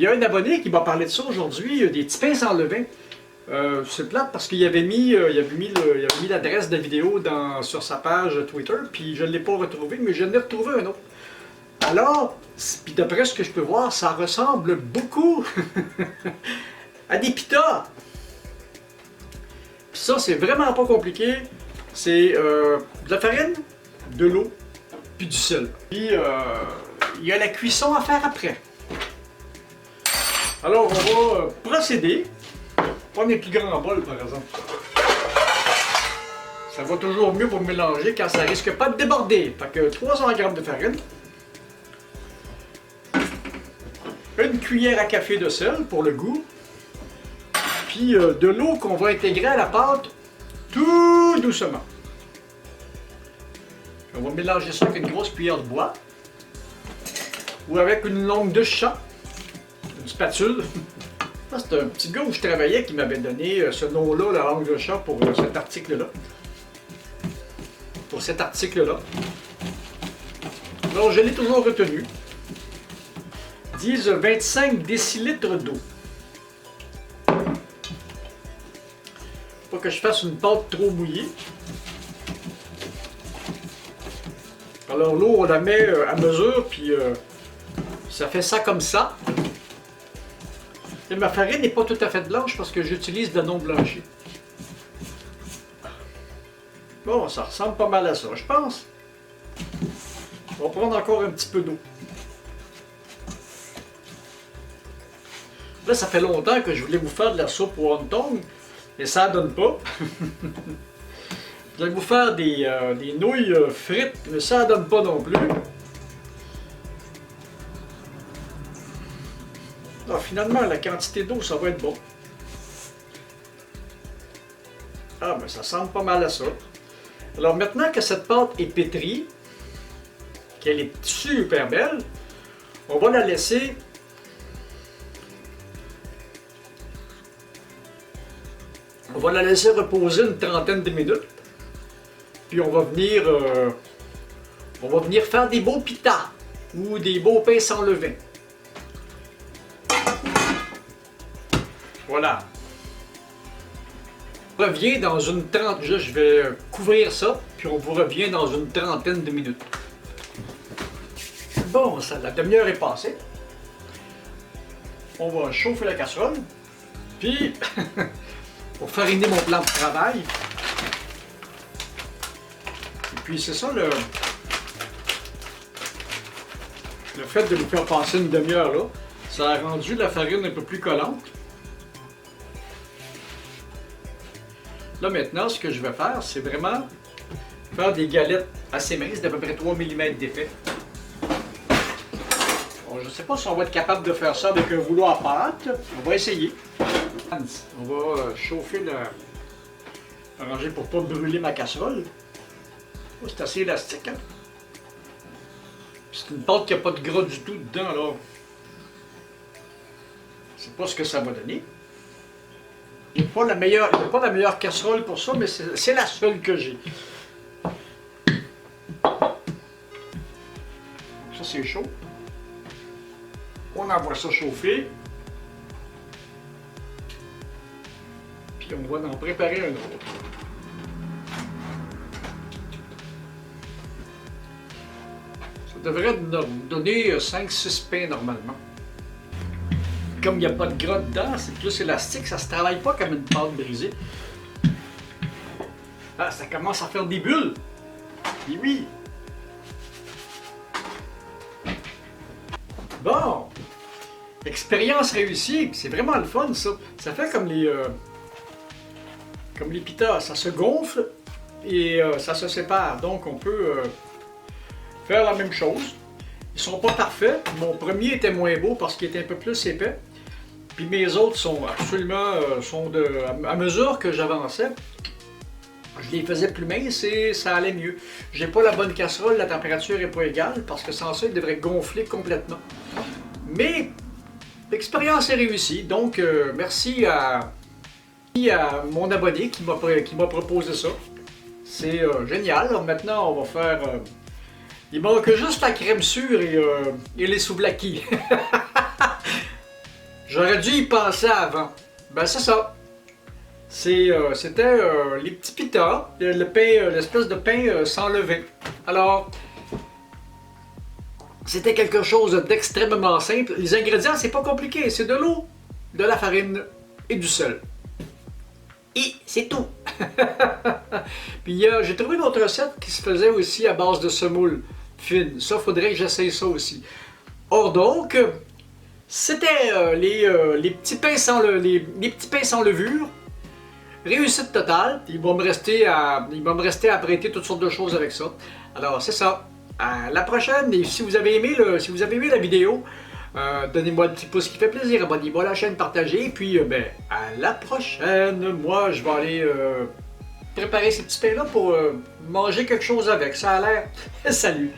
y a un abonné qui m'a parlé de ça aujourd'hui, des petits pains sans levain. C'est plate parce qu'il avait mis l'adresse de la vidéo sur sa page Twitter, puis je ne l'ai pas retrouvé, mais je l'ai retrouvé un autre. Alors, puis d'après ce que je peux voir, ça ressemble beaucoup à des pitas. Puis ça, c'est vraiment pas compliqué. C'est de la farine, de l'eau, puis du sel. Puis il y a la cuisson à faire après. Alors, on va procéder. Prendre les plus grands bols, par exemple. Ça va toujours mieux pour mélanger quand ça risque pas de déborder. Fait que 300 g de farine. Une cuillère à café de sel pour le goût. Puis de l'eau qu'on va intégrer à la pâte tout doucement. On va mélanger ça avec une grosse cuillère de bois. Ou avec une longue de chat. Une spatule. C'est un petit gars où je travaillais qui m'avait donné ce nom-là, la langue de chat, pour cet article-là. Pour cet article-là. Alors, je l'ai toujours retenu. Ils disent 25 décilitres d'eau. Faut pas que je fasse une pâte trop mouillée. Alors, l'eau, on la met à mesure, puis ça fait ça comme ça. Et ma farine n'est pas tout à fait blanche parce que j'utilise de la non blanchie. Bon, ça ressemble pas mal à ça, je pense. On va prendre encore un petit peu d'eau. Là, ça fait longtemps que je voulais vous faire de la soupe au wonton, mais ça ne donne pas. Je vais vous faire des nouilles frites, mais ça ne donne pas non plus. Alors, finalement, la quantité d'eau, ça va être bon. Ah, ben ça semble pas mal à ça. Alors, maintenant que cette pâte est pétrie, qu'elle est super belle, on va la laisser reposer une trentaine de minutes. Puis on va venir faire des beaux pitas ou des beaux pains sans levain. Voilà. On revient dans une trentaine. Je vais couvrir ça, puis on vous revient dans une trentaine de minutes. Bon, la demi-heure est passée. On va chauffer la casserole. Puis, pour fariner mon plan de travail. Et puis, c'est ça le fait de vous faire passer une demi-heure là. Ça a rendu la farine un peu plus collante. Là maintenant, ce que je vais faire, c'est vraiment faire des galettes assez minces, d'à peu près 3 mm d'épais. Bon, je ne sais pas si on va être capable de faire ça avec un rouleau à pâte. On va essayer. On va chauffer arranger pour ne pas brûler ma casserole. Oh, c'est assez élastique, hein? C'est une pâte qui n'a pas de gras du tout dedans, là. Je ne sais pas ce que ça va donner. Il n'y a pas la meilleure casserole pour ça, mais c'est la seule que j'ai. Ça, c'est chaud. On envoie ça chauffer. Puis on va en préparer un autre. Ça devrait donner 5-6 pains normalement. Comme il n'y a pas de gras dedans, c'est plus élastique, ça ne se travaille pas comme une pâte brisée. Ah, ça commence à faire des bulles. Et oui. Bon. Expérience réussie. C'est vraiment le fun, ça. Ça fait comme les pitas. Ça se gonfle et ça se sépare. Donc, on peut faire la même chose. Ils sont pas parfaits. Mon premier était moins beau parce qu'il était un peu plus épais. Puis mes autres sont absolument, à mesure que j'avançais, je les faisais plus minces et ça allait mieux. J'ai pas la bonne casserole, la température n'est pas égale parce que sans ça, il devrait gonfler complètement. Mais l'expérience est réussie, donc merci à mon abonné qui m'a proposé ça. C'est génial. Alors, maintenant, on va faire... il manque juste la crème sûre et les souvlaki. J'aurais dû y penser avant. Ben c'est ça. C'était les petits pitas, le pain, l'espèce de pain sans levain. Alors, c'était quelque chose d'extrêmement simple. Les ingrédients, c'est pas compliqué. C'est de l'eau, de la farine et du sel. Et c'est tout. Puis j'ai trouvé une autre recette qui se faisait aussi à base de semoule fine. Ça, faudrait que j'essaye ça aussi. Or donc, c'était les petits pains sans les petits pains sans levure. Réussite totale. Il va me rester à prêter toutes sortes de choses avec ça. Alors, c'est ça. À la prochaine. Et si vous avez aimé la vidéo, donnez-moi un petit pouce qui fait plaisir. Abonnez-vous à la chaîne, partagez. Et puis, ben, à la prochaine. Moi, je vais aller préparer ces petits pains-là pour manger quelque chose avec. Ça a l'air. Salut!